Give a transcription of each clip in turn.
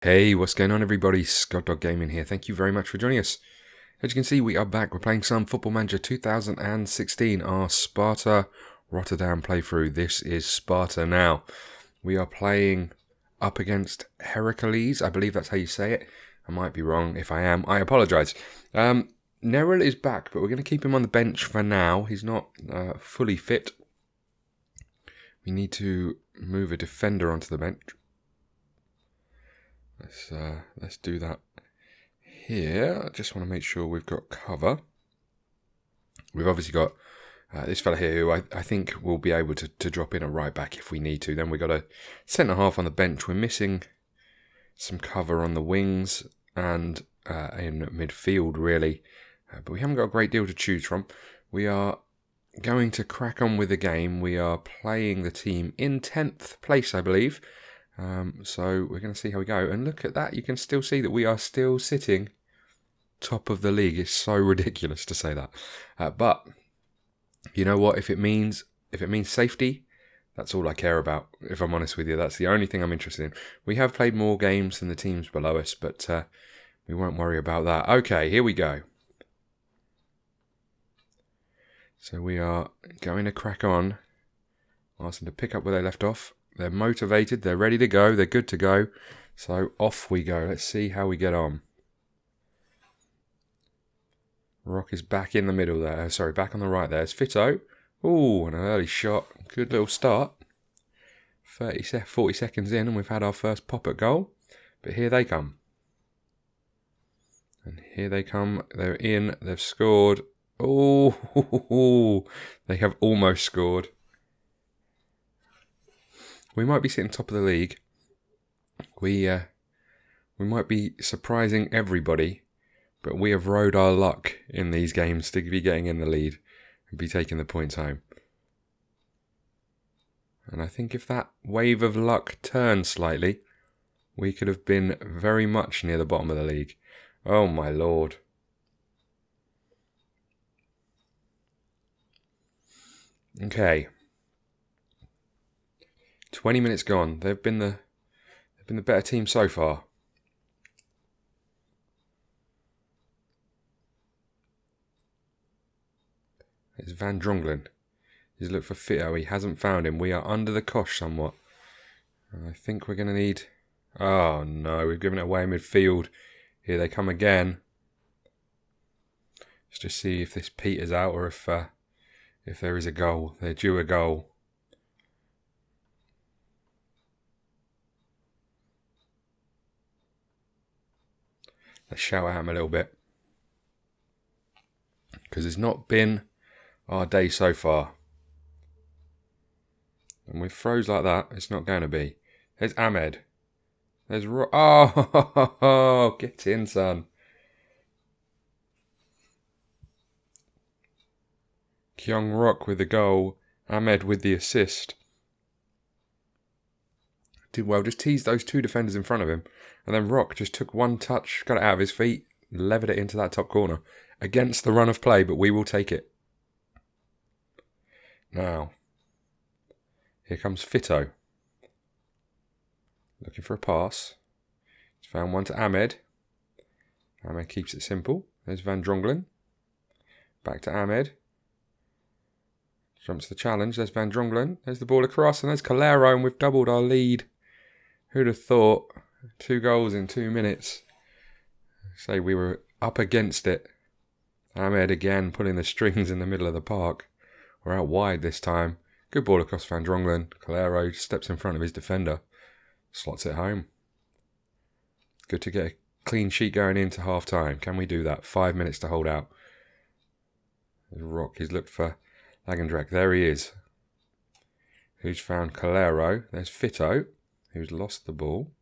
Hey, what's going on everybody? ScottDogGaming here. Thank you very much for joining us. As you can see, we are back. We're playing some Football Manager 2016, our Sparta Rotterdam playthrough. This is Sparta now. We are playing up against Heracles. I believe that's how you say it. I might be wrong. If I am, I apologise. Neril is back, but we're going to keep him on the bench for now. He's not fully fit. We need to move a defender onto the bench. Let's do that here. I just want to make sure we've got cover. We've obviously got this fella here who I think will be able to drop in a right back if we need to. Then we've got a centre half on the bench. We're missing some cover on the wings and in midfield really. But we haven't got a great deal to choose from. We are going to crack on with the game. We are playing the team in 10th place, I believe. So we're going to see how we go. And look at that. You can still see that we are still sitting top of the league. It's so ridiculous to say that. But you know what? If it means safety, that's all I care about. If I'm honest with you, that's the only thing I'm interested in. We have played more games than the teams below us, but we won't worry about that. Okay, here we go. So we are going to crack on. Ask them to pick up where they left off. They're motivated, they're ready to go, they're good to go. So off we go. Let's see how we get on. Rock is back in the middle there. Sorry, back on the right there. It's Fito. Ooh, an early shot. Good little start. 40 seconds in and we've had our first pop at goal. But here they come. And here they come. They're in. They've scored. Oh, they have almost scored. We might be sitting top of the league. We might be surprising everybody, but we have rode our luck in these games to be getting in the lead and be taking the points home. And I think if that wave of luck turned slightly, we could have been very much near the bottom of the league. Oh my lord. Okay. 20 minutes gone. They've been the better team so far. It's Van Drongelen. He's looked for Fito. He hasn't found him. We are under the cosh somewhat. I think we're going to need... Oh no, we've given it away in midfield. Here they come again. Let's just see if this peters out or if there is a goal. They're due a goal. Let's shout at him a little bit. Because it's not been our day so far. And with throws like that, it's not going to be. There's Ahmed. There's Oh, get in, son. Kyung Rock with the goal. Ahmed with the assist. Did well, just teased those two defenders in front of him. And then Rock just took one touch, got it out of his feet, levered it into that top corner. Against the run of play, but we will take it. Now, here comes Fito. Looking for a pass. He's found one to Ahmed. Ahmed keeps it simple. There's Van Drongelen. Back to Ahmed. Jumps the challenge. There's Van Drongelen. There's the ball across, and there's Calero, and we've doubled our lead. Who'd have thought? 2 goals in 2 minutes. Say we were up against it. Ahmed again pulling the strings in the middle of the park. We're out wide this time. Good ball across Van Drongelen. Calero steps in front of his defender. Slots it home. Good to get a clean sheet going into half time. Can we do that? 5 minutes to hold out. There's Rock. He's looked for Lagendrek. There he is. Who's found Calero? There's Fito, who's lost the ball.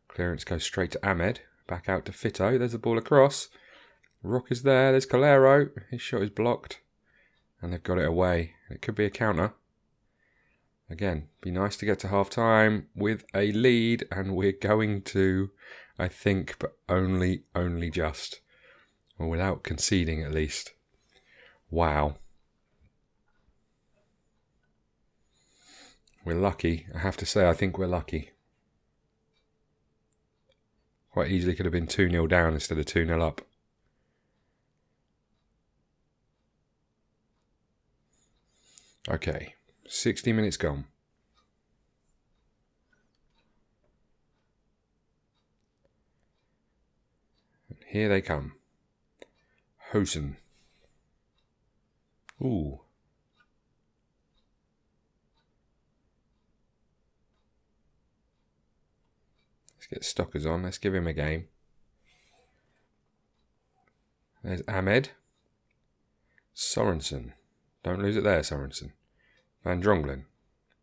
Clearance goes straight to Ahmed. Back out to Fito. There's the ball across. Rock is there. There's Calero. His shot is blocked. And they've got it away. It could be a counter. Again, be nice to get to half time with a lead. And we're going to, I think, but only just. Or without conceding at least. Wow. We're lucky. I have to say, I think we're lucky. Quite easily could have been 2-0 down instead of 2-0 up. Okay, 60 minutes gone. And here they come. Hosen. Ooh. Let's get Stockers on. Let's give him a game. There's Ahmed. Sorensen. Don't lose it there, Sorensen. Van Dronglen.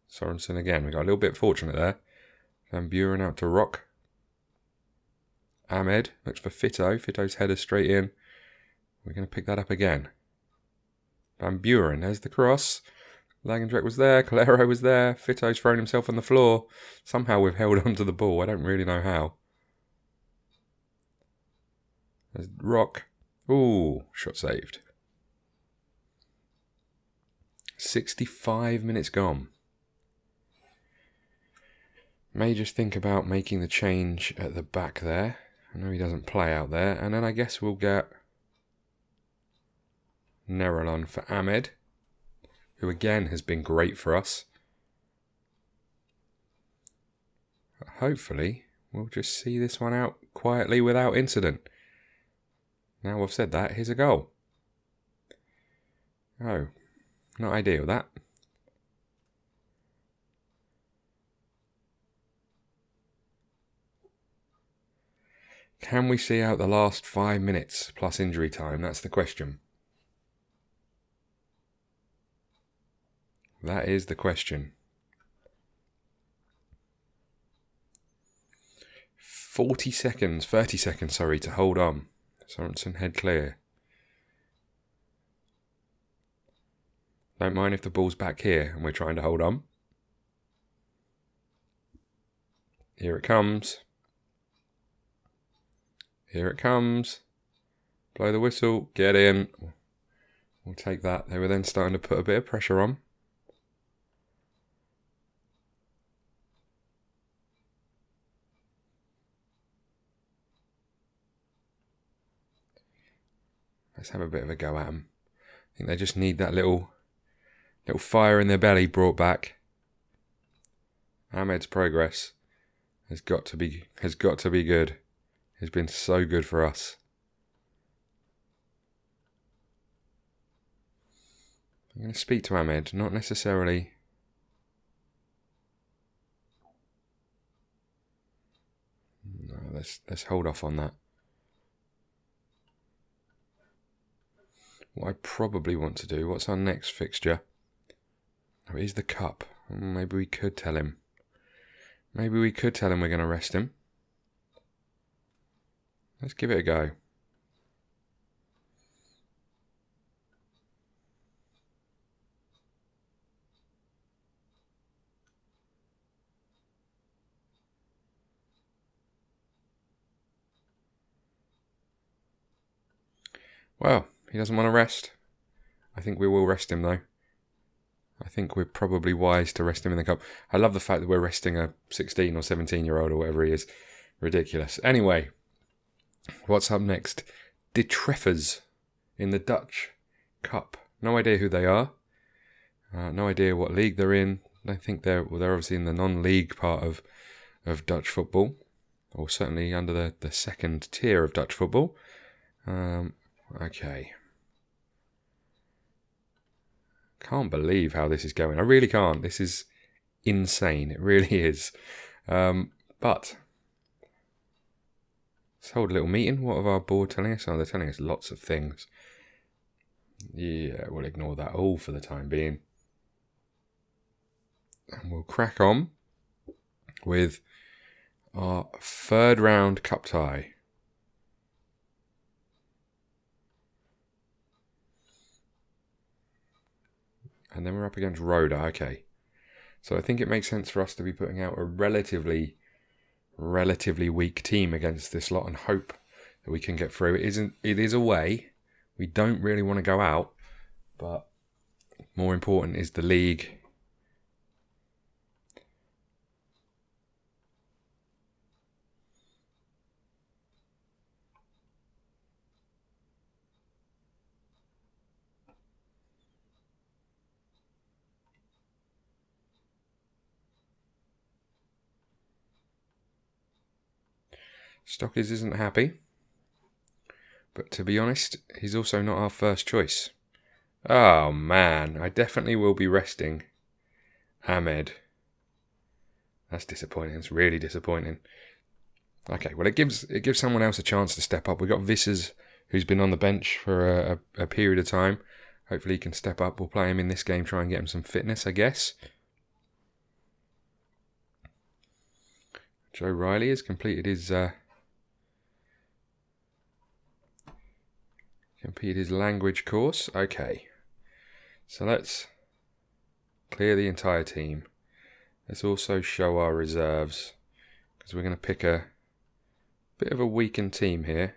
Sorensen again. We got a little bit fortunate there. Van Buren out to Rock. Ahmed looks for Fito. Fito's header straight in. We're going to pick that up again. Van Buren. There's the cross. Lagendreck was there. Calero was there. Fito's thrown himself on the floor. Somehow we've held onto the ball. I don't really know how. There's Rock. Ooh, shot saved. 65 minutes gone. May just think about making the change at the back there. I know he doesn't play out there. And then I guess we'll get Nerolon for Ahmed, who again has been great for us. Hopefully, we'll just see this one out quietly without incident. Now I've said that, here's a goal. Oh, not ideal that. Can we see out the last 5 minutes plus injury time? That's the question. That is the question. 30 seconds, sorry, to hold on. Sorensen head clear. Don't mind if the ball's back here and we're trying to hold on. Here it comes. Here it comes. Blow the whistle. Get in. We'll take that. They were then starting to put a bit of pressure on. Let's have a bit of a go at them. I think they just need that little fire in their belly brought back. Ahmed's progress has got to be good. It's been so good for us. I'm going to speak to Ahmed, not necessarily. No, let's hold off on that. What I probably want to do, what's our next fixture? Oh, it is the cup. Maybe we could tell him. Maybe we could tell him we're going to rest him. Let's give it a go. Well, he doesn't want to rest. I think we will rest him though. I think we're probably wise to rest him in the cup. I love the fact that we're resting a 16 or 17 year old or whatever he is. Ridiculous. Anyway, what's up next? De Treffers in the Dutch Cup. No idea who they are. No idea what league they're in. I think they're obviously in the non-league part of Dutch football, or certainly under the second tier of Dutch football. Okay. Can't believe how this is going. I really can't. This is insane. It really is. But let's hold a little meeting. What are our board telling us? Oh, they're telling us lots of things. Yeah, we'll ignore that all for the time being. And we'll crack on with our third round cup tie. And then we're up against Roda. Okay. So I think it makes sense for us to be putting out a relatively weak team against this lot and hope that we can get through. It is away. We don't really want to go out, but more important is the league. Stockers isn't happy. But to be honest, he's also not our first choice. Oh man, I definitely will be resting Ahmed. That's disappointing. It's really disappointing. Okay, well it gives someone else a chance to step up. We've got Vissers, who's been on the bench for a period of time. Hopefully he can step up. We'll play him in this game, try and get him some fitness, I guess. Joe Riley has completed his language course. Okay, so let's clear the entire team. Let's also show our reserves, because we're going to pick a bit of a weakened team here.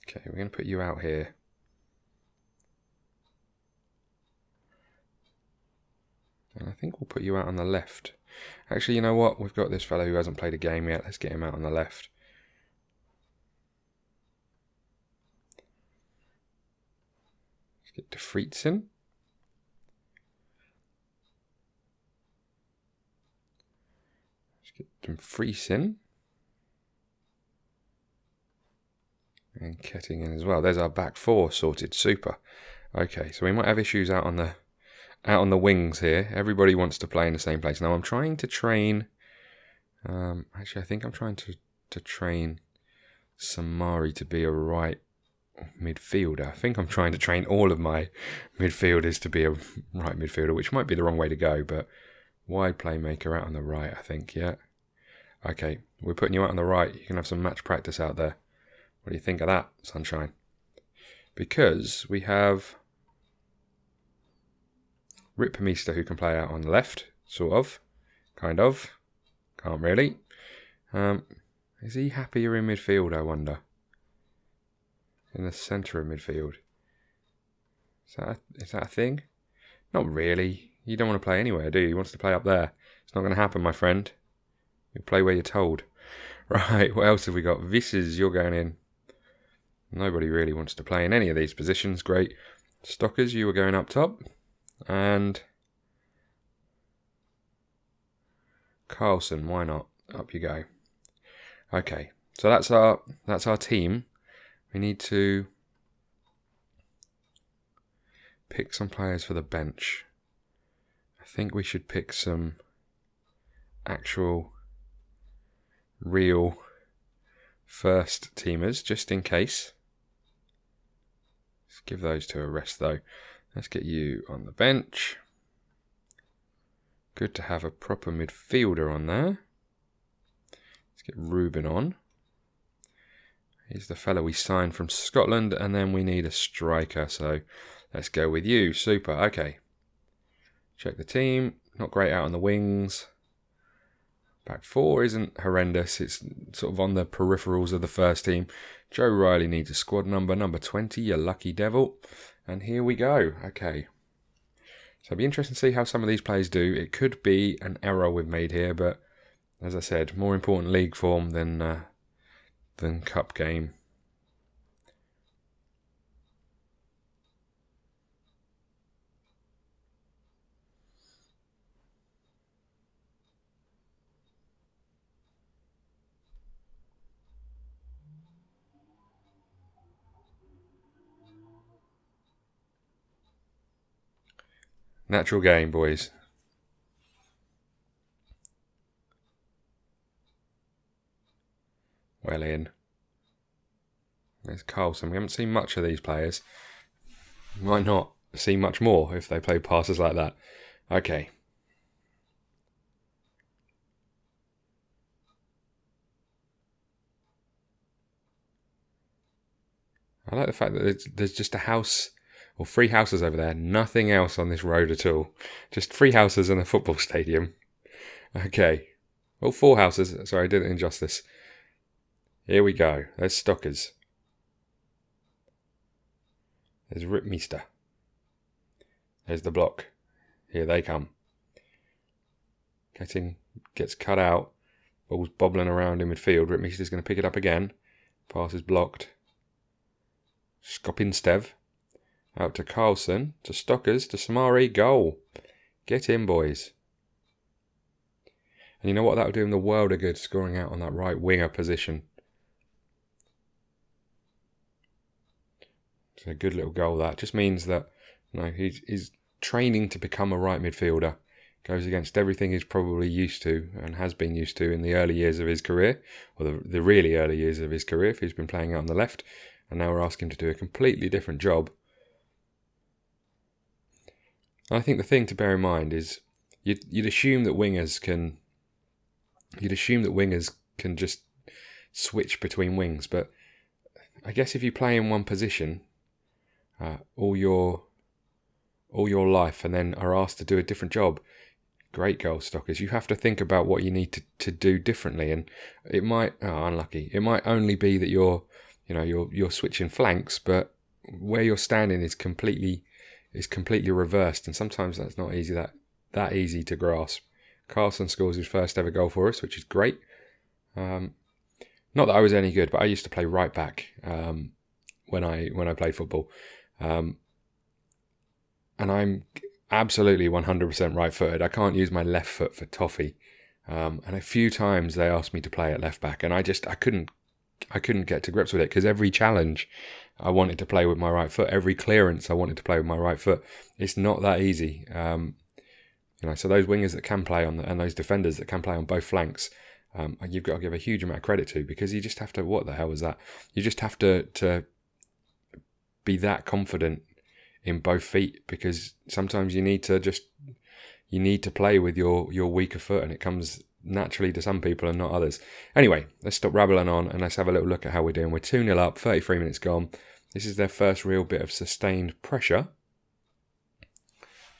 Okay, we're going to put you out here. And I think we'll put you out on the left. Actually, you know what? We've got this fellow who hasn't played a game yet. Let's get him out on the left. Let's get De Friets in. Let's get De Vries in. And Ketting in as well. There's our back four sorted. Super. Okay, so we might have issues out on the wings here. Everybody wants to play in the same place. Now I'm trying to train. Actually, I think I'm trying to train Samari to be a right midfielder. I think I'm trying to train all of my midfielders to be a right midfielder, which might be the wrong way to go, but wide playmaker out on the right, I think, yeah. Okay, we're putting you out on the right. You can have some match practice out there. What do you think of that, sunshine? Because we have Rippermeister who can play out on the left, sort of, kind of, can't really. Is he happier in midfield, I wonder? In the centre of midfield. Is that a thing? Not really. You don't want to play anywhere, do you? He wants to play up there. It's not going to happen, my friend. You play where you're told. Right, what else have we got? Vissers, you're going in. Nobody really wants to play in any of these positions. Great. Stockers, you were going up top. And Carlson, why not? Up you go. Okay, so that's our team. We need to pick some players for the bench. I think we should pick some actual real first teamers just in case. Let's give those two a rest though. Let's get you on the bench. Good to have a proper midfielder on there. Let's get Ruben on. He's the fellow we signed from Scotland, and then we need a striker, so let's go with you. Super, okay. Check the team. Not great out on the wings. Back four isn't horrendous. It's sort of on the peripherals of the first team. Joe Riley needs a squad number 20, you lucky devil. And here we go. Okay. So it'll be interesting to see how some of these players do. It could be an error we've made here, but as I said, more important league form than cup game. Natural game, boys. Well in. There's Carlson. We haven't seen much of these players. Might not see much more if they play passes like that. Okay. I like the fact that there's just a house or 3 houses over there. Nothing else on this road at all. Just 3 houses and a football stadium. Okay. Well, 4 houses. Sorry, I did it injustice. Here we go. There's Stockers. There's Ripmeister. There's the block. Here they come. Ketting gets cut out. Ball's bobbling around in midfield. Ripmeister's going to pick it up again. Pass is blocked. Skopinstev. Out to Carlson, to Stockers, to Samari, goal. Get in, boys. And you know what? That would do him the world of good, scoring out on that right winger position. It's a good little goal, that. Just means that he's training to become a right midfielder. Goes against everything he's probably used to and has been used to in the early years of his career, or the really early years of his career if he's been playing out on the left. And now we're asking him to do a completely different job. And I think the thing to bear in mind is you'd assume that wingers can just switch between wings, but I guess if you play in one position all your life and then are asked to do a different job, great goal, Stockers. You have to think about what you need to do differently, and it might unlucky. It might only be that you're switching flanks, but where you're standing is completely reversed, and sometimes that's not easy that easy to grasp. Carlson scores his first ever goal for us, which is great. Not that I was any good, but I used to play right back when I played football, and I'm absolutely 100% right-footed. I can't use my left foot for toffee, and a few times they asked me to play at left back, and I couldn't get to grips with it, because every challenge I wanted to play with my right foot, every clearance I wanted to play with my right foot. It's not that easy. So those wingers that can play and those defenders that can play on both flanks, you've got to give a huge amount of credit to, because you just have to, what the hell was that? You just have to be that confident in both feet, because sometimes you need to play with your weaker foot, and it comes naturally to some people and not others. Anyway, let's stop rabbling on and let's have a little look at how we're doing. We're 2-0 up, 33 minutes gone. This is their first real bit of sustained pressure.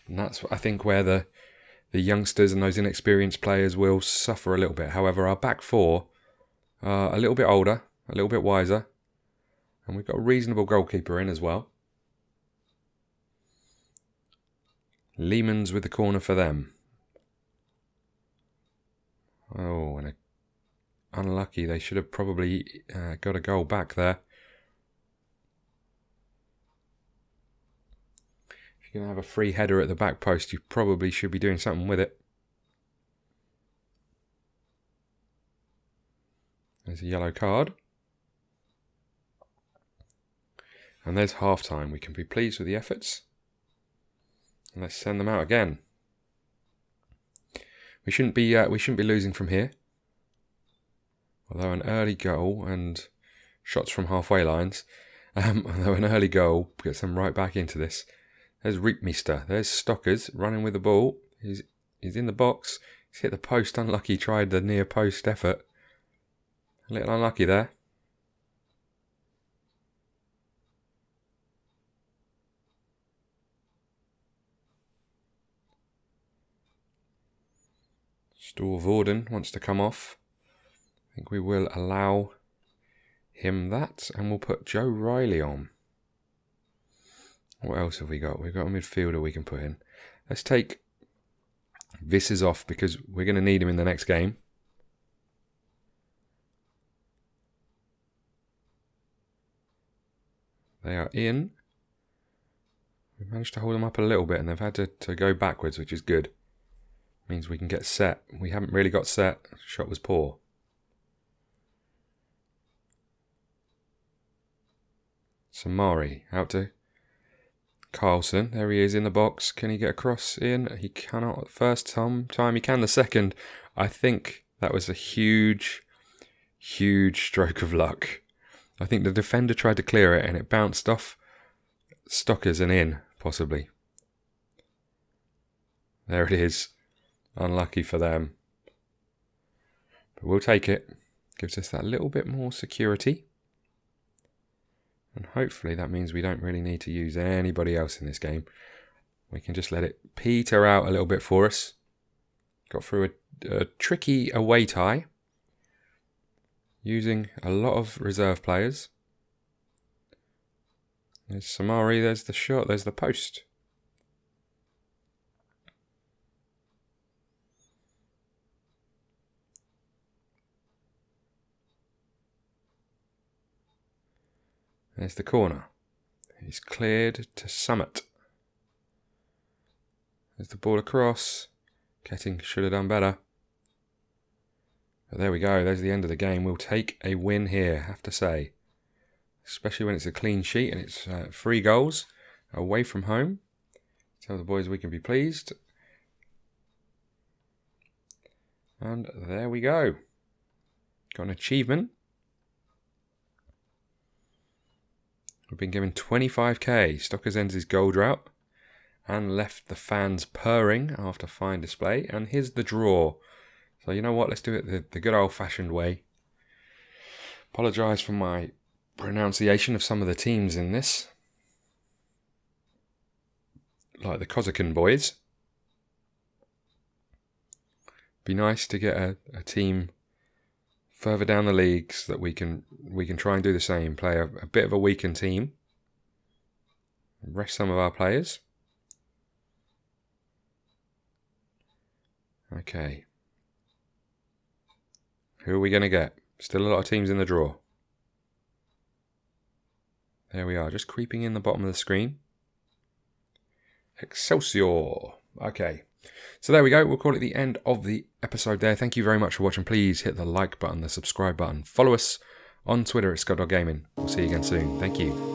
And that's, I think, where the youngsters and those inexperienced players will suffer a little bit. However, our back four are a little bit older, a little bit wiser, and we've got a reasonable goalkeeper in as well. Lehman's with the corner for them. Oh, and unlucky. They should have probably got a goal back there. If you're going to have a free header at the back post, you probably should be doing something with it. There's a yellow card. And there's half time. We can be pleased with the efforts. And let's send them out again. We shouldn't be losing from here. Although an early goal and shots from halfway lines. Although an early goal gets them right back into this. There's Riekmeester. There's Stockers running with the ball. He's in the box. He's hit the post. Unlucky. Tried the near post effort. A little unlucky there. Storvorden wants to come off. I think we will allow him that, and we'll put Joe Riley on. What else have we got? We've got a midfielder we can put in. Let's take Vises off, because we're going to need him in the next game. They are in. We managed to hold them up a little bit, and they've had to go backwards, which is good. Means we can get set. We haven't really got set. Shot was poor. Samari out to Carlson. There he is in the box. Can he get across in? He cannot. First time he can. The second. I think that was a huge stroke of luck. I think the defender tried to clear it and it bounced off Stockers and in, possibly. There it is. Unlucky for them. But we'll take it. Gives us that little bit more security. And hopefully that means we don't really need to use anybody else in this game. We can just let it peter out a little bit for us. Got through a tricky away tie. Using a lot of reserve players. There's Samari, there's the shot, there's the post. There's the corner. is cleared to summit. There's the ball across. Ketting should have done better. But there we go. There's the end of the game. We'll take a win here, I have to say. Especially when it's a clean sheet and it's 3 goals away from home. Tell the boys we can be pleased. And there we go. Got an achievement. We've been given 25k. Stockers ends his goal drought and left the fans purring after fine display. And here's the draw. So you know what? Let's do it the good old-fashioned way. Apologise for my pronunciation of some of the teams in this. Like the Kozakin boys. Be nice to get a team further down the leagues that we can try and do the same. Play a bit of a weakened team. Rest some of our players. Okay. Who are we going to get? Still a lot of teams in the draw. There we are, just creeping in the bottom of the screen. Excelsior. Okay. So there we go. We'll call it the end of the episode there. Thank you very much for watching. Please hit the like button, the subscribe button. Follow us on Twitter at ScottDogGaming. We'll see you again soon. Thank you.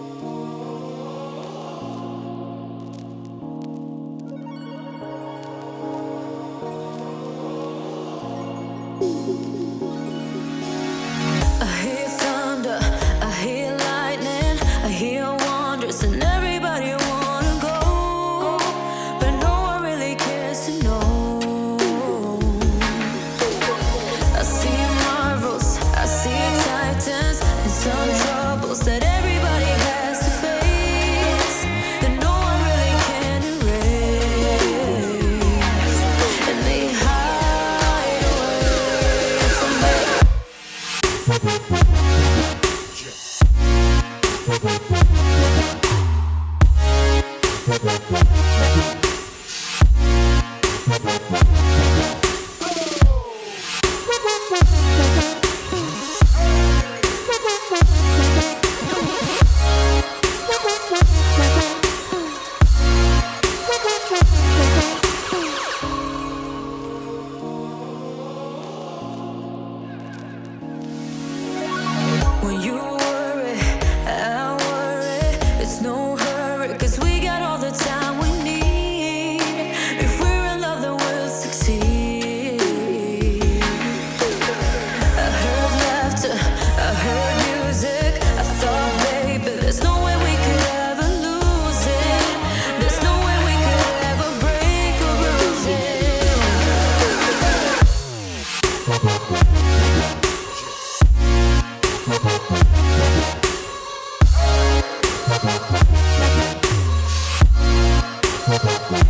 Bye.